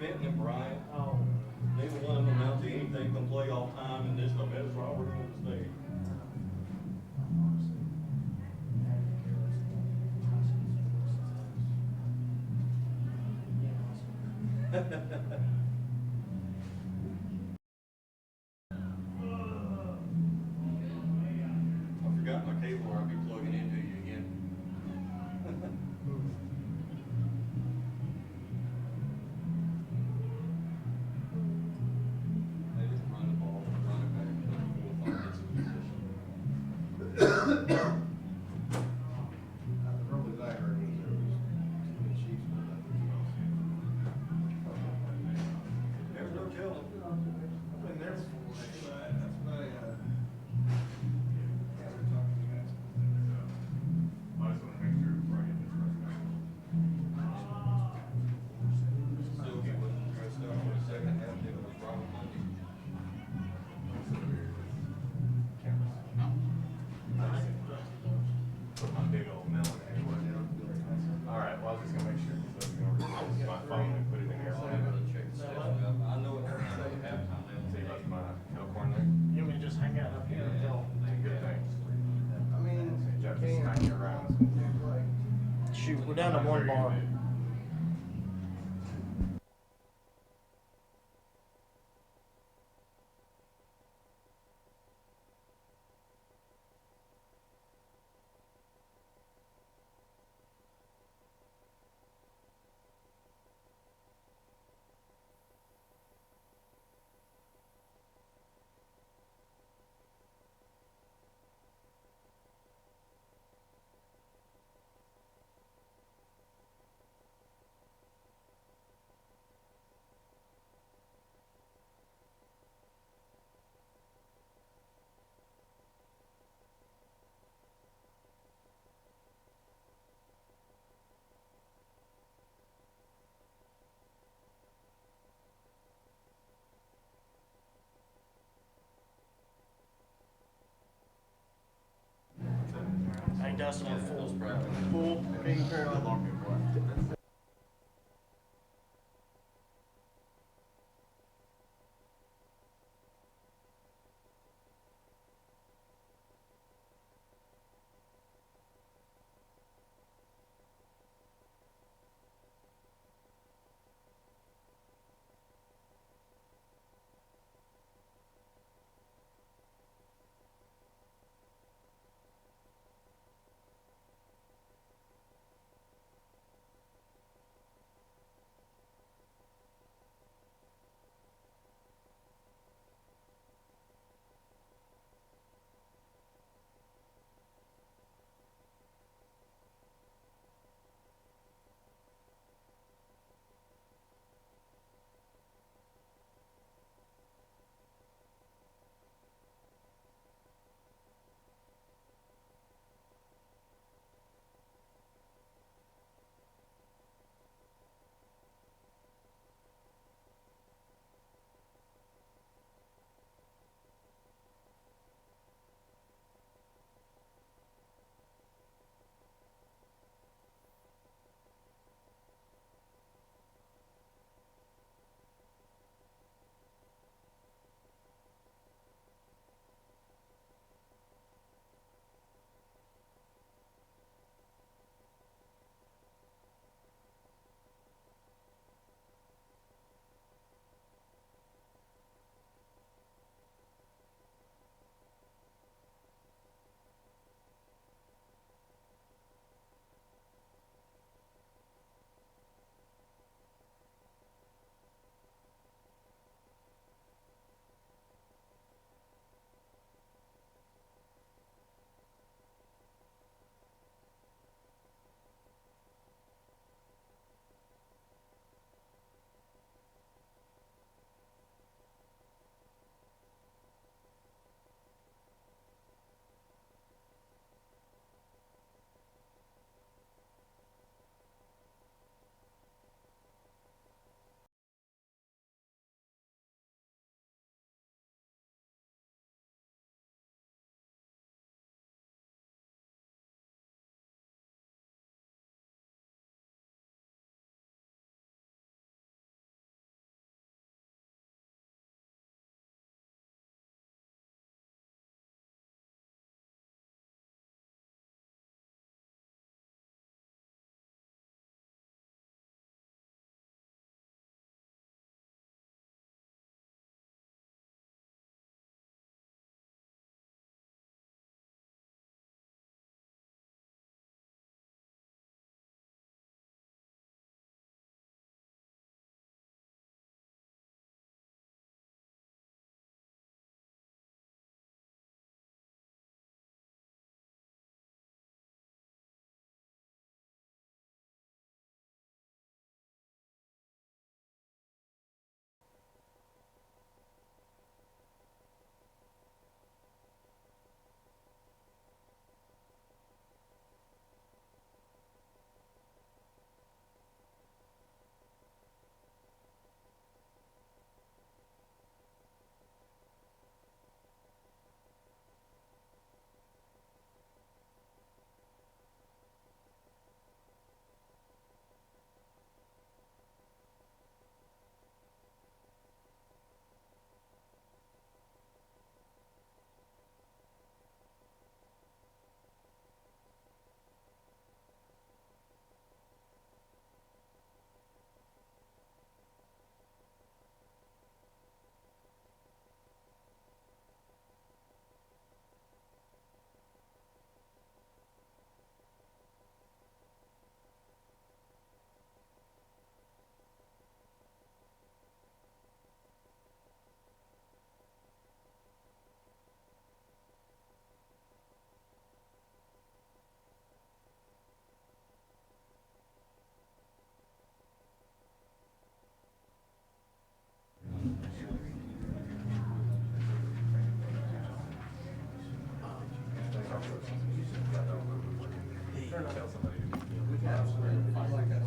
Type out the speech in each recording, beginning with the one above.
Benton and Bryant, Oh. neither one of them announced anything, gonna play all time, and this, that's Robert on the stage. I forgot my cable, or I'll be plugging into you again. They just run the ball, run it back, put 4 or 5 hits in position. The early I heard was there was too many Chiefs, but nothing else. There's no telling. I've been there before, that's what I, yeah, we're talking to you guys. I just want to make sure before I hit this first guy. Sylvia wasn't dressed up for the second half, it was Robert Monday. Put my big old melon anywhere. All right, well, I was just gonna make sure, because I was gonna replace my phone and put it in I'll airplane. have to check the stats. I know it happened at halftime. So you left my Elkhorn there? You want me to just hang out up here until? Good thing. I mean, Jeff you is can't, hanging around. like, Shoot, we're down to one bar. Hey, Dustin, we're full. full, taken care of.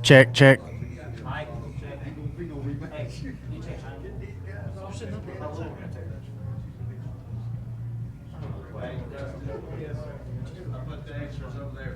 Check, check. Mike, check. Hey, you check time. You're sitting up there. Right there. Hey, Dustin. I put the extras over there.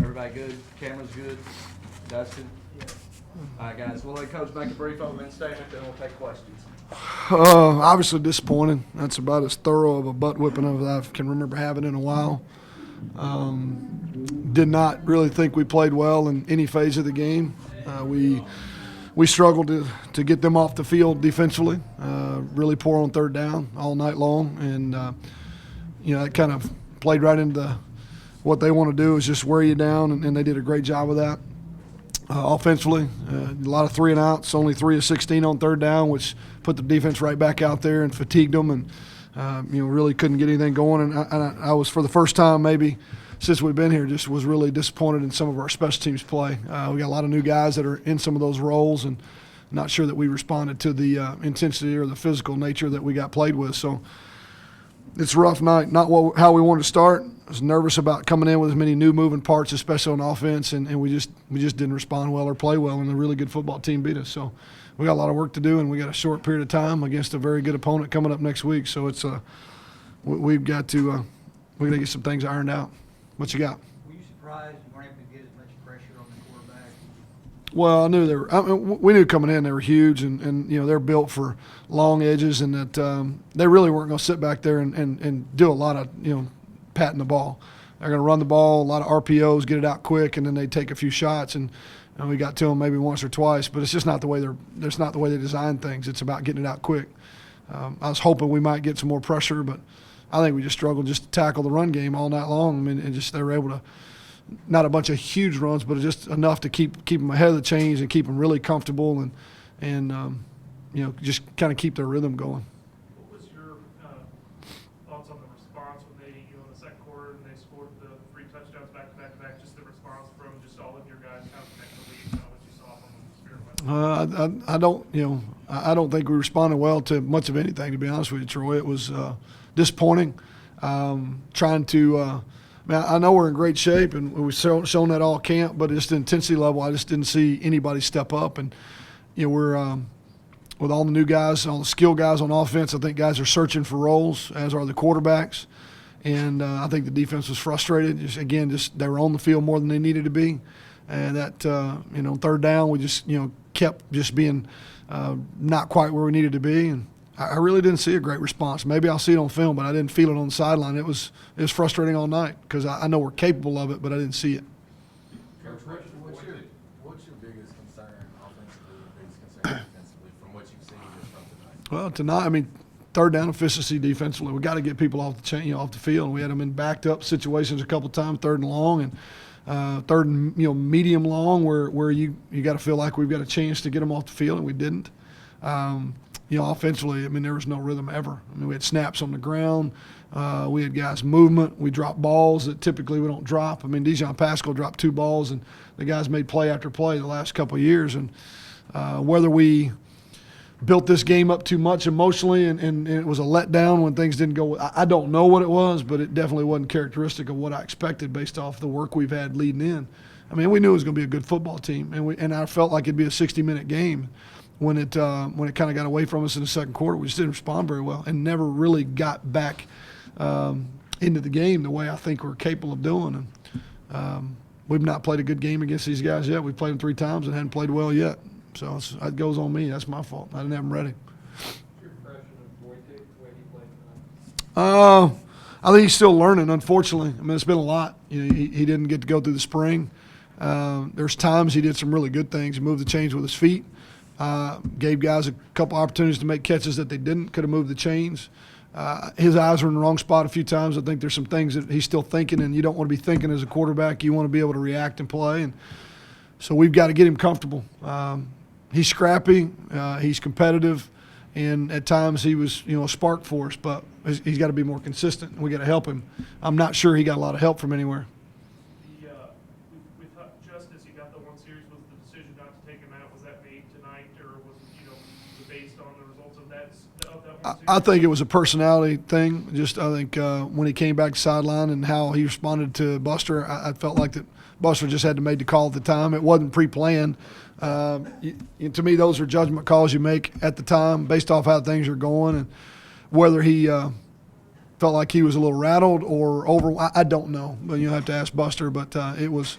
Everybody good? Camera's good? Dustin? All right, guys, we'll let Coach make a brief opening statement, then we'll take questions. Obviously disappointed. That's about as thorough of a butt whipping as I can remember having in a while. Did not really think we played well in any phase of the game. We struggled to get them off the field defensively. Really poor on third down all night long, and it kind of played right into what they want to do is just wear you down, and they did a great job of that. Offensively, a lot of 3 and outs, only 3 of 16 on third down, which put the defense right back out there and fatigued them, and really couldn't get anything going. And I was, for the first time maybe since we've been here, just was really disappointed in some of our special teams play. We got a lot of new guys that are in some of those roles, and not sure that we responded to the intensity or the physical nature that we got played with. So it's a rough night, not how we wanted to start. I was nervous about coming in with as many new moving parts, especially on offense, and we just didn't respond well or play well, and a really good football team beat us. So we got a lot of work to do, and we got a short period of time against a very good opponent coming up next week. So it's we've got to get some things ironed out. What you got? Were you surprised you weren't able to get as much pressure on the quarterback? Well, I knew they were. We knew coming in they were huge, and they're built for long edges, and that they really weren't going to sit back there and do a lot of patting the ball. They're going to run the ball, a lot of RPOs, get it out quick, and then they take a few shots, and we got to them maybe once or twice. But it's just not the way that's not the way they design things. It's about getting it out quick. I was hoping we might get some more pressure, but I think we just struggled just to tackle the run game all night long. I mean, and just they were able to, not a bunch of huge runs, but just enough to keep them ahead of the chains and keep them really comfortable and just kind of keep their rhythm going. What was your thoughts on the response when they, in the second quarter, and they scored the 3 touchdowns back to back to back? Just the response from just all of your guys, kind of connecting the lead, what you saw from the Spirit. I don't think we responded well to much of anything, to be honest with you, Troy. It was disappointing. Trying to I know we're in great shape, and we've shown that all camp, but just the intensity level, I just didn't see anybody step up. And, we're with all the new guys, all the skill guys on offense, I think guys are searching for roles, as are the quarterbacks. And I think the defense was frustrated. Just they were on the field more than they needed to be. And that, third down, we just, kept just being not quite where we needed to be. And I really didn't see a great response. Maybe I'll see it on film, but I didn't feel it on the sideline. It was frustrating all night because I know we're capable of it, but I didn't see it. Coach, what's your biggest concern offensively, your biggest concern defensively from what you've seen just from tonight? Well, tonight, third down efficiency defensively. We got to get people off the chain, off the field. We had them in backed up situations a couple times, third and long, and third and medium long, where you got to feel like we've got a chance to get them off the field, and we didn't. Offensively, there was no rhythm ever. We had snaps on the ground. We had guys movement. We dropped balls that typically we don't drop. Dijon Pascal dropped 2 balls, and the guys made play after play the last couple of years. And whether we built this game up too much emotionally and it was a letdown when things didn't go, I don't know what it was, but it definitely wasn't characteristic of what I expected based off the work we've had leading in. We knew it was going to be a good football team, and I felt like it'd be a 60-minute game. When it kind of got away from us in the second quarter, we just didn't respond very well and never really got back into the game the way I think we're capable of doing. And we've not played a good game against these guys yet. We've played them 3 times and hadn't played well yet. So it goes on me. That's my fault. I didn't have them ready. Your impression of Boyd, the way he played tonight? I think he's still learning, unfortunately. It's been a lot. He didn't get to go through the spring. There's times he did some really good things. He moved the chains with his feet. Gave guys a couple opportunities to make catches that they didn't. Could have moved the chains. His eyes were in the wrong spot a few times. I think there's some things that he's still thinking, and you don't want to be thinking as a quarterback. You want to be able to react and play. And so we've got to get him comfortable. He's scrappy. He's competitive. And at times he was, a spark for us, but he's got to be more consistent. We got to help him. I'm not sure he got a lot of help from anywhere. With Justice, you got the one series. Was the decision not to take him out, was that made tonight, or was it, based on the results of that one series? I think it was a personality thing. I think when he came back to sideline and how he responded to Buster, I felt like that Buster just had to make the call at the time. It wasn't pre-planned. To me, those are judgment calls you make at the time based off how things are going, and whether he felt like he was a little rattled or over. I don't know, but you have to ask Buster. But it was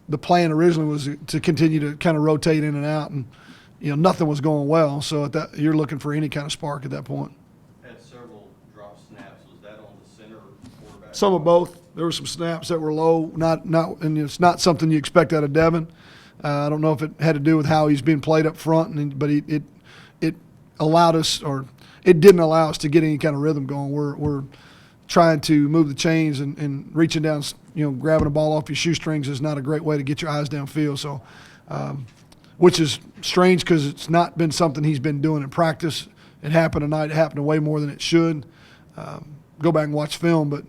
the plan originally was to continue to kind of rotate in and out, and nothing was going well. So you're looking for any kind of spark at that point. Had several drop snaps. Was that on the center quarterback? Some of both. There were some snaps that were low, and it's not something you expect out of Devin. I don't know if it had to do with how he's being played up front, but it allowed us, or it didn't allow us to get any kind of rhythm going. We're trying to move the chains and reaching down, grabbing a ball off your shoestrings is not a great way to get your eyes downfield. So, which is strange because it's not been something he's been doing in practice. It happened tonight. It happened way more than it should. Go back and watch film, but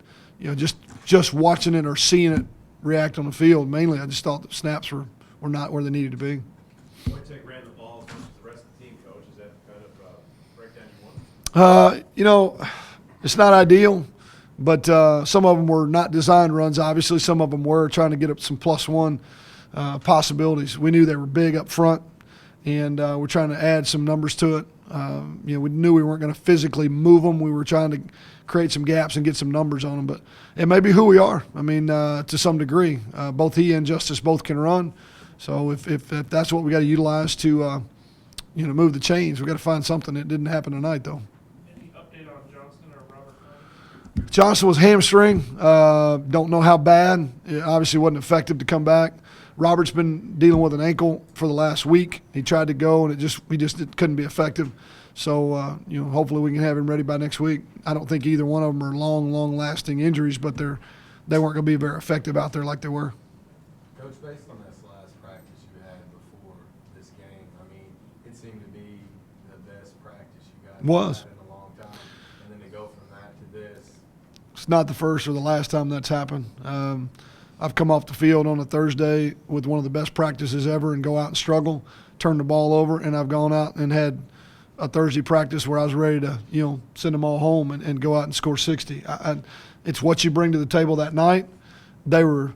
just watching it or seeing it react on the field, mainly I just thought the snaps were not where they needed to be. Wojtek ran the ball versus the rest of the team, Coach. Is that kind of breakdown you want? It's not ideal, but some of them were not designed runs, obviously. Some of them were trying to get up some +1 possibilities. We knew they were big up front, and we're trying to add some numbers to it. We knew we weren't going to physically move them. We were trying to create some gaps and get some numbers on them. But it may be who we are, to some degree. Both he and Justice both can run. So if that's what we got to utilize to, move the chains, we got to find something. That didn't happen tonight, though. Any update on Johnston or Robert? Johnson was hamstring. Don't know how bad. It obviously wasn't effective to come back. Robert's been dealing with an ankle for the last week. He tried to go, and it couldn't be effective. So, hopefully we can have him ready by next week. I don't think either one of them are long-lasting injuries, but they weren't going to be very effective out there like they were. Coach, based on this last practice you had before this game, it seemed to be the best practice you guys Was. had in a long time. And then to go from that to this. It's not the first or the last time that's happened. I've come off the field on a Thursday with one of the best practices ever and go out and struggle, turn the ball over, and I've gone out and had a Thursday practice where I was ready to, send them all home and go out and score 60. It's what you bring to the table that night. there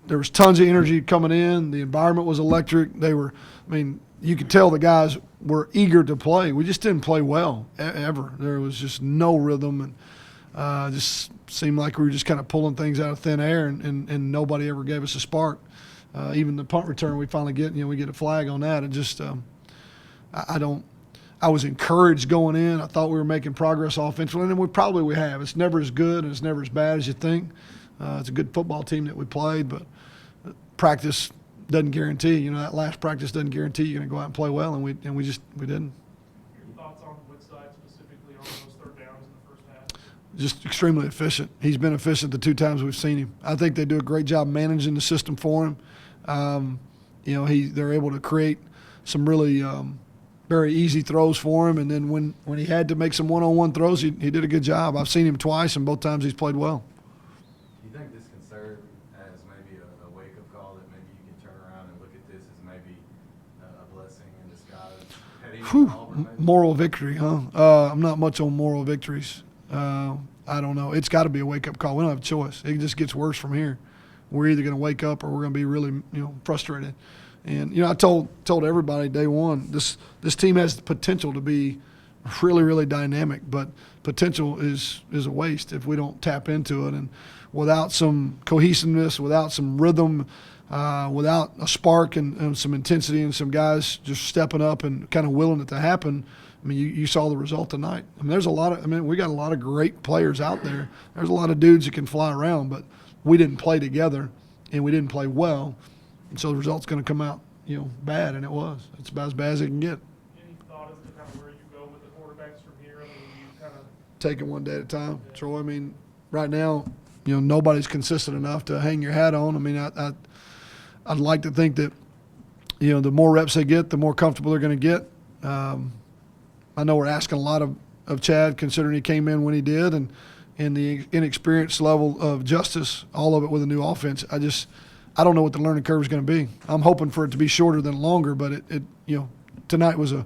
was tons of energy coming in. The environment was electric. You could tell the guys were eager to play. We just didn't play well ever. There was just no rhythm, and just seemed like we were just kind of pulling things out of thin air, and nobody ever gave us a spark. Even the punt return we finally get, we get a flag on that. It just, I was encouraged going in. I thought we were making progress offensively, and we have. It's never as good and it's never as bad as you think. It's a good football team that we played, but practice doesn't guarantee. That last practice doesn't guarantee you're going to go out and play well, and we didn't. Your thoughts on Woodside specifically on those third downs in the first half? Just extremely efficient. He's been efficient the 2 times we've seen him. I think they do a great job managing the system for him. They're able to create some really very easy throws for him, and then when he had to make some one-on-one throws, he did a good job. I've seen him twice, and both times he's played well. Do you think this can serve as maybe a wake-up call that maybe you can turn around and look at this as maybe a blessing in disguise heading into Auburn, maybe? Moral victory, huh? I'm not much on moral victories. I don't know. It's got to be a wake-up call. We don't have a choice. It just gets worse from here. We're either going to wake up or we're going to be really, frustrated. And I told everybody day one, this team has the potential to be really, really dynamic, but potential is a waste if we don't tap into it. And without some cohesiveness, without some rhythm, without a spark and some intensity and some guys just stepping up and kind of willing it to happen, you saw the result tonight. There's we got a lot of great players out there. There's a lot of dudes that can fly around, but we didn't play together and we didn't play well. And so the result's going to come out, bad, and it was. It's about as bad as it can get. Any thought as to kind of where you go with the quarterbacks from here? You kind of Take it one day at a time, Troy. Right now, nobody's consistent enough to hang your hat on. I'd like to think that, the more reps they get, the more comfortable they're going to get. I know we're asking a lot of Chad, considering he came in when he did, and the inexperience level of Justice, all of it with a new offense. I don't know what the learning curve is going to be. I'm hoping for it to be shorter than longer, but tonight was a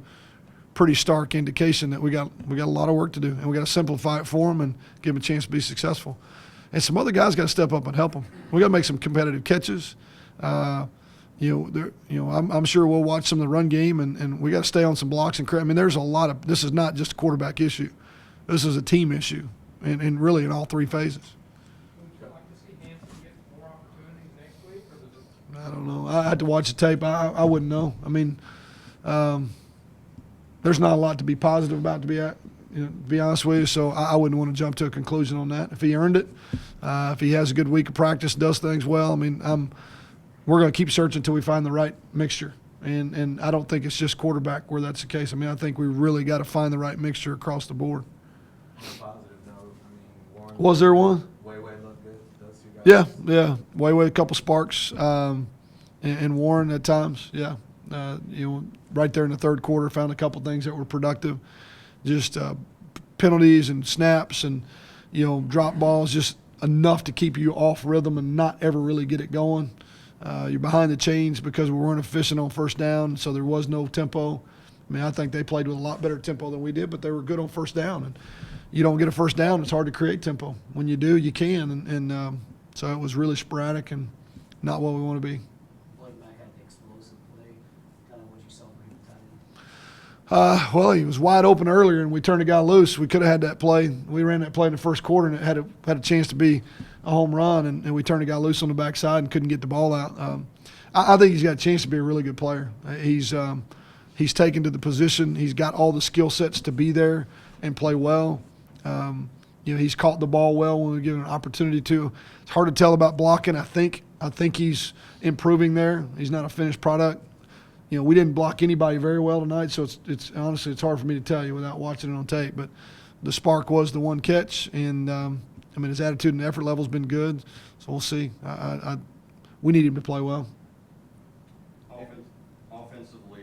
pretty stark indication that we got a lot of work to do, and we got to simplify it for them and give them a chance to be successful. And some other guys got to step up and help them. We got to make some competitive catches. I'm sure we'll watch some of the run game, and we got to stay on some blocks and there's a lot of. This is not just a quarterback issue. This is a team issue, and really in all 3 phases. Would you like to see Hampton get more opportunities next week, or does it? I don't know. I had to watch the tape. I wouldn't know. There's not a lot to be positive about, to be honest with you. So I wouldn't want to jump to a conclusion on that. If he earned it, if he has a good week of practice, does things well, we're going to keep searching until we find the right mixture. And I don't think it's just quarterback where that's the case. I think we really got to find the right mixture across the board. On a positive note, Warren. Was there one? Way looked good. Those 2 guys. Yeah. Way a couple sparks, and Warren at times. Yeah, right there in the third quarter, found a couple things that were productive. Just penalties and snaps and drop balls, just enough to keep you off rhythm and not ever really get it going. You're behind the chains because we weren't efficient on first down, so there was no tempo. I think they played with a lot better tempo than we did, but they were good on first down. And you don't get a first down, it's hard to create tempo. When you do, you can. And so it was really sporadic and not what we want to be. Blake Mack had the explosive play, kind of what you saw from him tight end. Well, he was wide open earlier, and we turned the guy loose. We could have had that play. We ran that play in the first quarter, and it had a chance to be a home run, and we turned the guy loose on the backside and couldn't get the ball out. I think he's got a chance to be a really good player. He's taken to the position. He's got all the skill sets to be there and play well. He's caught the ball well when we give him an opportunity to. It's hard to tell about blocking. I think he's improving there. He's not a finished product. We didn't block anybody very well tonight, so it's honestly it's hard for me to tell you without watching it on tape. But the spark was the one catch, and his attitude and effort level's been good. So we'll see. We need him to play well. Offensively,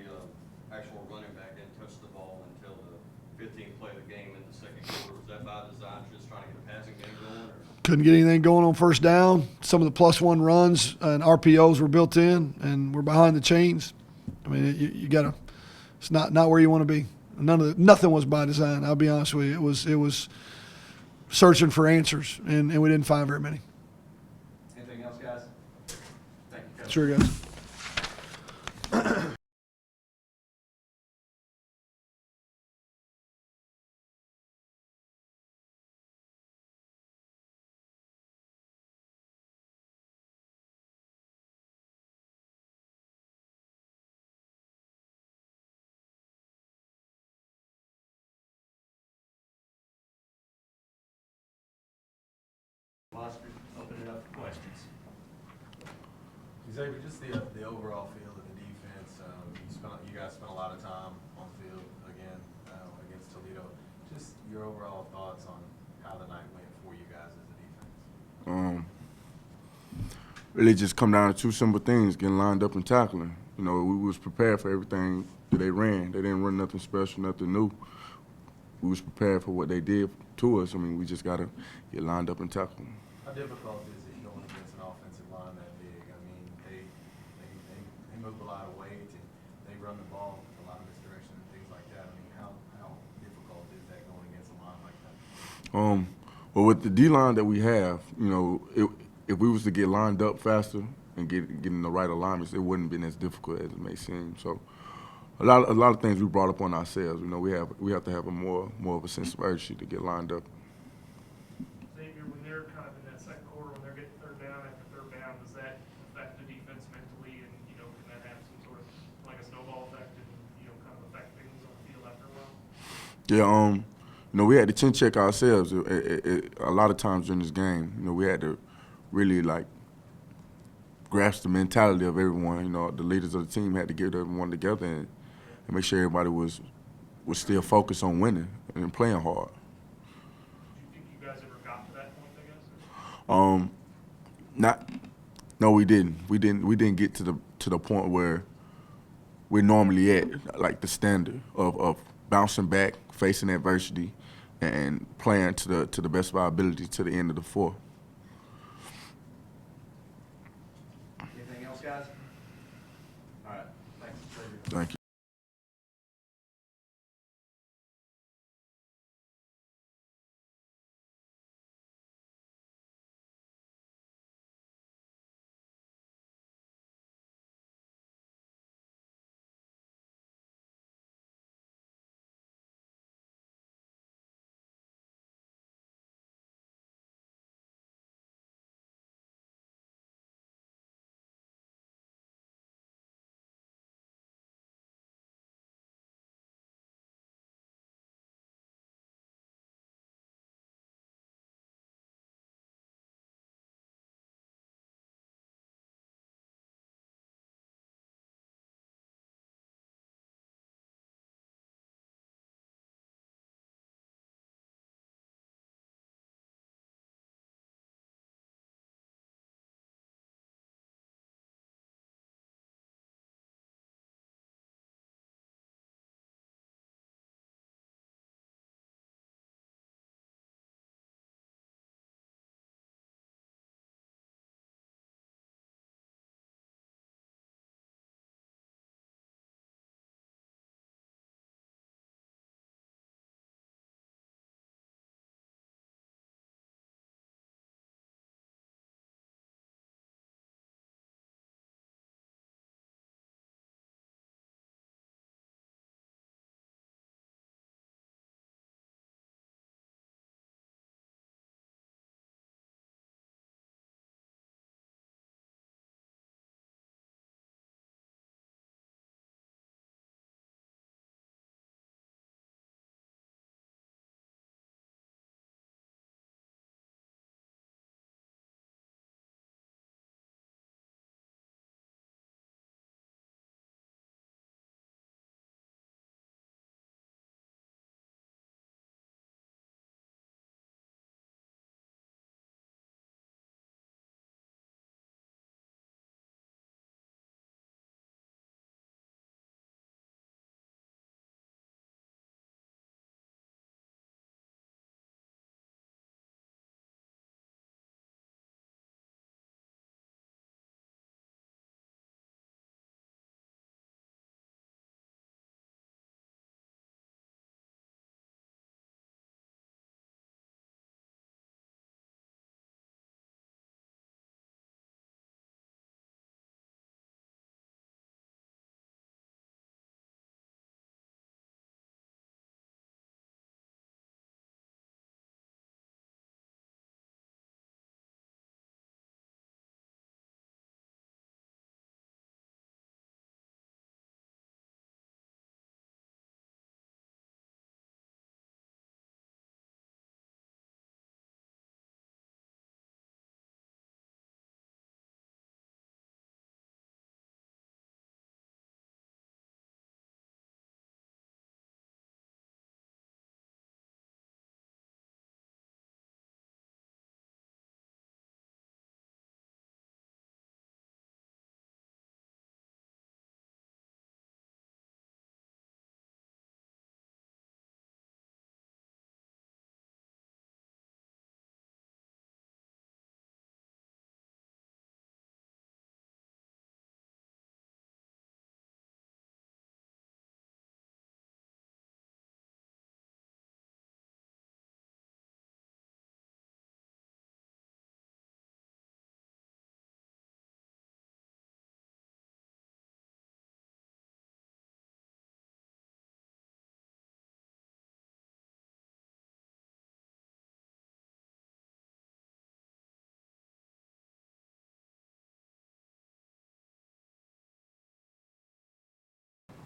actual running back didn't touch the ball until the 15th play of the game in the second quarter. Was that by design, just trying to get a passing game going? Couldn't get anything going on first down. Some of the +1 runs and RPOs were built in, and we're behind the chains. You got to. It's not where you want to be. Nothing was by design. I'll be honest with you. It was searching for answers, and we didn't find very many. Anything else, guys? Sure, guys. Oscar, open it up for questions. Xavier, just the overall feel of the defense. You guys spent a lot of time on the field again against Toledo. Just your overall thoughts on how the night went for you guys as a defense. Really just come down to two simple things: getting lined up and tackling. You know, we was prepared for everything that they ran. They didn't run nothing special, nothing new. We was prepared for what they did to us. I mean, we just gotta get lined up and tackle. How difficult is it going against an offensive line that big? I mean, they move a lot of weight and they run the ball with a lot of misdirection and things like that. I mean, how difficult is that going against a line like that? Well, with the D line that we have, you know, if we was to get lined up faster and get in the right alignments, it wouldn't have been as difficult as it may seem. So, a lot of things we brought up on ourselves. You know, we have to have a more of a sense of urgency to get lined up. Xavier, when they're kind of in that second quarter, when they're getting third down after third down, does that affect the defense mentally? And, you know, can that have some sort of, like a snowball effect and, you know, kind of affect things on the field after a while? Yeah, you know, we had to chin check ourselves a lot of times during this game. You know, we had to really like grasp the mentality of everyone. You know, the leaders of the team had to get everyone together and make sure everybody was still focused on winning and playing hard. Do you think you guys ever got to that point, I guess? No, we didn't. We didn't get to the point where we're normally at, like the standard of bouncing back, facing adversity, and playing to the best of our ability to the end of the fourth. Anything else, guys? All right, thanks, Xavier. Thank you.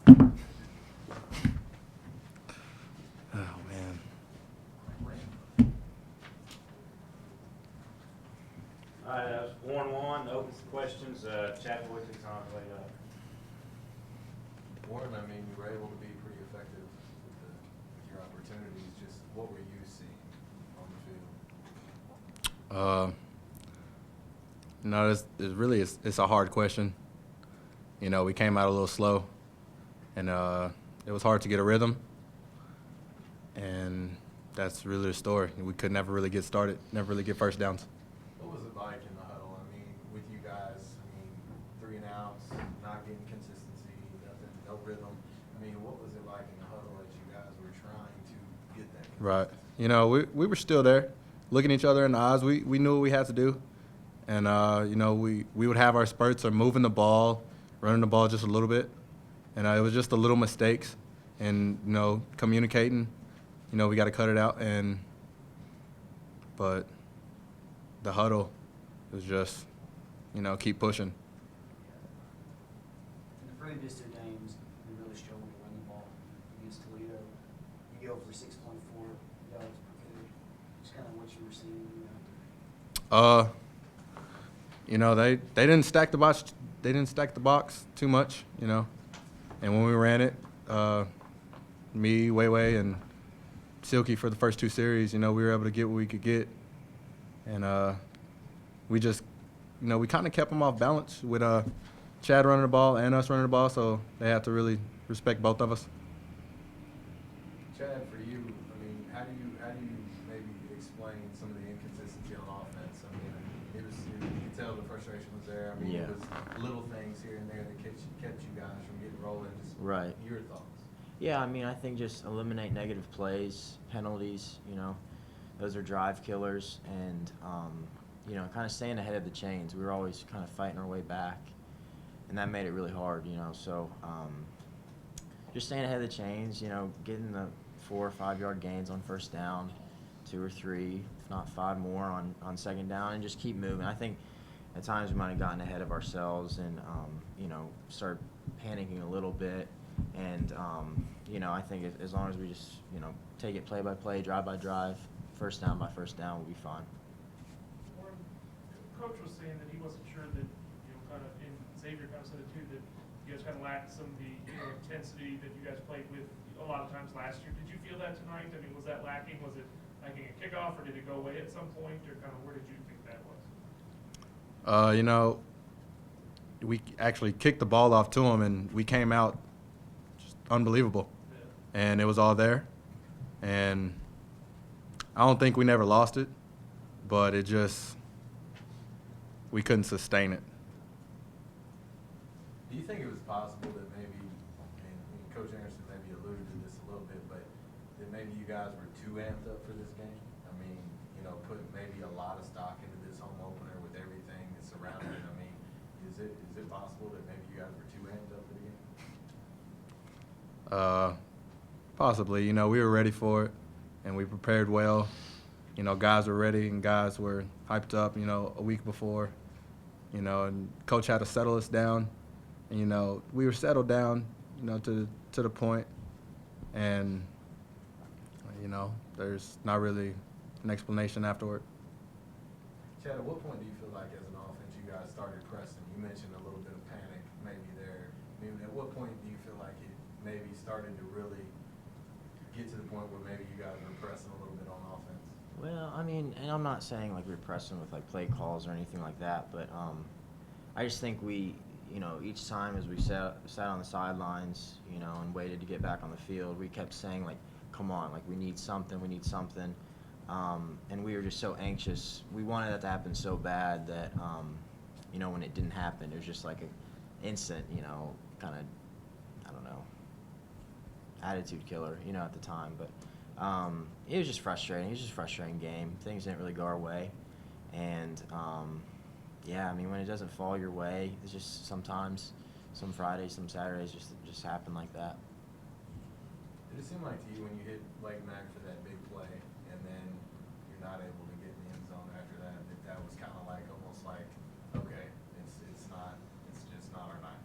Oh, man. All right, that was 1-1, open some questions, Chad Boyd took time to lay it up. Warren, I mean, you were able to be pretty effective with your opportunities. Just what were you seeing on the field? No, it's a hard question. You know, we came out a little slow, and it was hard to get a rhythm, and that's really the story. We could never really get started, never really get first downs. What was it like in the huddle? I mean, with you guys, I mean, 3 and outs, not getting consistency, nothing, no rhythm. I mean, what was it like in the huddle as you guys were trying to get that consistency? Right. You know, we were still there, looking each other in the eyes. We knew what we had to do. And, you know, we would have our spurts of moving the ball, running the ball just a little bit. And it was just the little mistakes and, you know, communicating. You know, we got to cut it out. But the huddle was just, you know, keep pushing. In the previous 2 games, we really struggled to run the ball against Toledo. You go for 6.4 yards per carry. Just kind of what you were seeing. You know, they didn't stack the box. They didn't stack the box too much, you know. And when we ran it, me, Wei, and Silky for the first 2 series, you know, we were able to get what we could get. And we just, you know, we kind of kept them off balance with Chad running the ball and us running the ball, so they have to really respect both of us. Chad, for you, I mean, how do you maybe explain some of the inconsistency on offense? I mean, you could tell the frustration was there. I mean, Yeah. it was little things here and there that kept you guys from getting rolling. Just Right. your thoughts. Yeah, I mean, I think just eliminate negative plays, penalties, you know, those are drive killers, and, you know, kind of staying ahead of the chains. We were always kind of fighting our way back, and that made it really hard, you know, so just staying ahead of the chains, you know, getting the 4 or 5 yard gains on first down, 2 or 3, if not 5 more on second down, and just keep moving. I think at times we might have gotten ahead of ourselves and, you know, start panicking a little bit. And, you know, I think as long as we just, you know, take it play by play, drive by drive, first down by first down, we'll be fine. Warren, Coach was saying that he wasn't sure that, you know, kind of, and Xavier kind of said it too, that you guys kind of lacked some of the, you know, intensity that you guys played with a lot of times last year. Did you feel that tonight? I mean, was that lacking? Was it lacking a kickoff, or did it go away at some point, or kind of where did you think that was? You know, we actually kicked the ball off to him, and we came out just unbelievable. Yeah. And it was all there. And I don't think we never lost it, but it just, we couldn't sustain it. Do you think it was possible that maybe, and Coach Anderson maybe alluded to this a little bit, but that maybe you guys were too amped up for this game? I mean, you know, put maybe a lot of stock into this home opener with everything that's surrounding it. I mean, is it possible that maybe you guys were too amped up for the game? Possibly. You know, we were ready for it, and we prepared well. You know, guys were ready, and guys were hyped up, you know, a week before. You know, and Coach had to settle us down. And, you know, we were settled down, you know, to the point. And, you know, there's not really an explanation afterward. Chad, at what point do you feel like as an offense you guys started pressing? You mentioned a little bit of panic maybe there. I mean, at what point do you feel like it maybe started to really get to the point where maybe you guys were pressing a little bit on offense? Well, I mean, and I'm not saying like we're pressing with like play calls or anything like that, but I just think we, you know, each time as we sat on the sidelines, you know, and waited to get back on the field, we kept saying like, come on, like we need something. And we were just so anxious. We wanted that to happen so bad that, you know, when it didn't happen, it was just like an instant, you know, kind of, I don't know, attitude killer, you know, at the time. But it was just frustrating. It was just a frustrating game. Things didn't really go our way. And, yeah, I mean, when it doesn't fall your way, it's just sometimes, some Fridays, some Saturdays just happen like that. Did it seem like to you when you hit Lake Mac for that big play and then you're not able to get in the end zone after that, that was kind of like almost like, okay, it's just not our night?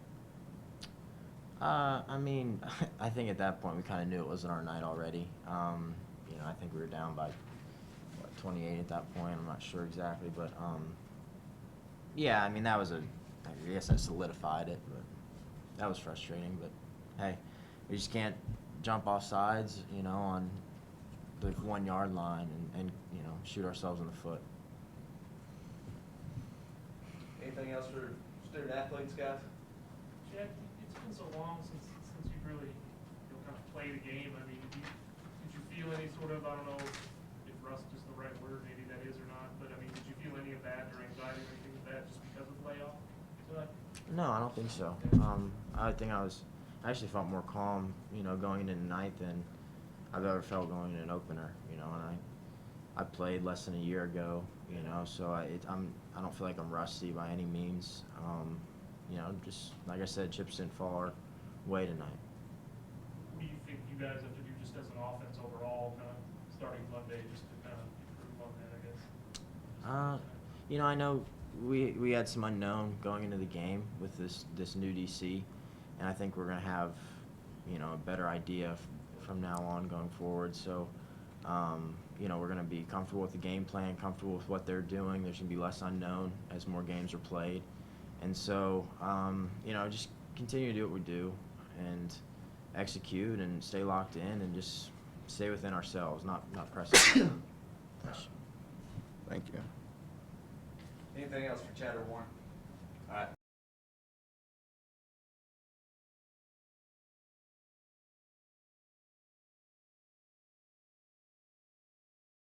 I mean, I think at that point we kind of knew it wasn't our night already. You know, I think we were down by what, 28 at that point. I'm not sure exactly, but yeah, I mean I guess that solidified it, but that was frustrating. But hey, we just can't jump off sides, you know, on the 1 yard line and you know shoot ourselves in the foot. Anything else for student athletes, guys? Chad, it's been so long since you've really, kind of played a game. I mean, did you feel any sort of, I don't know if rust is the right word, maybe that is or not, but I mean, did you feel any of that or anxiety or anything like that just because of the layoff tonight? No, I don't think so. I think I actually felt more calm, you know, going into the ninth than I've ever felt going into an opener, you know, and I played less than a year ago, you know, so I don't feel like I'm rusty by any means. You know, just like I said, chips didn't fall our way tonight. What do you think you guys have to do just as an offense overall, kind of starting Monday, just to kind of improve on that, I guess? You know, I know we had some unknown going into the game with this new DC, and I think we're gonna have, you know, a better idea from now on going forward. So, you know, we're gonna be comfortable with the game plan, comfortable with what they're doing. There's gonna be less unknown as more games are played, and so, you know, just continue to do what we do and execute and stay locked in and just stay within ourselves, not press. Thank you. Anything else for Chad or Warren?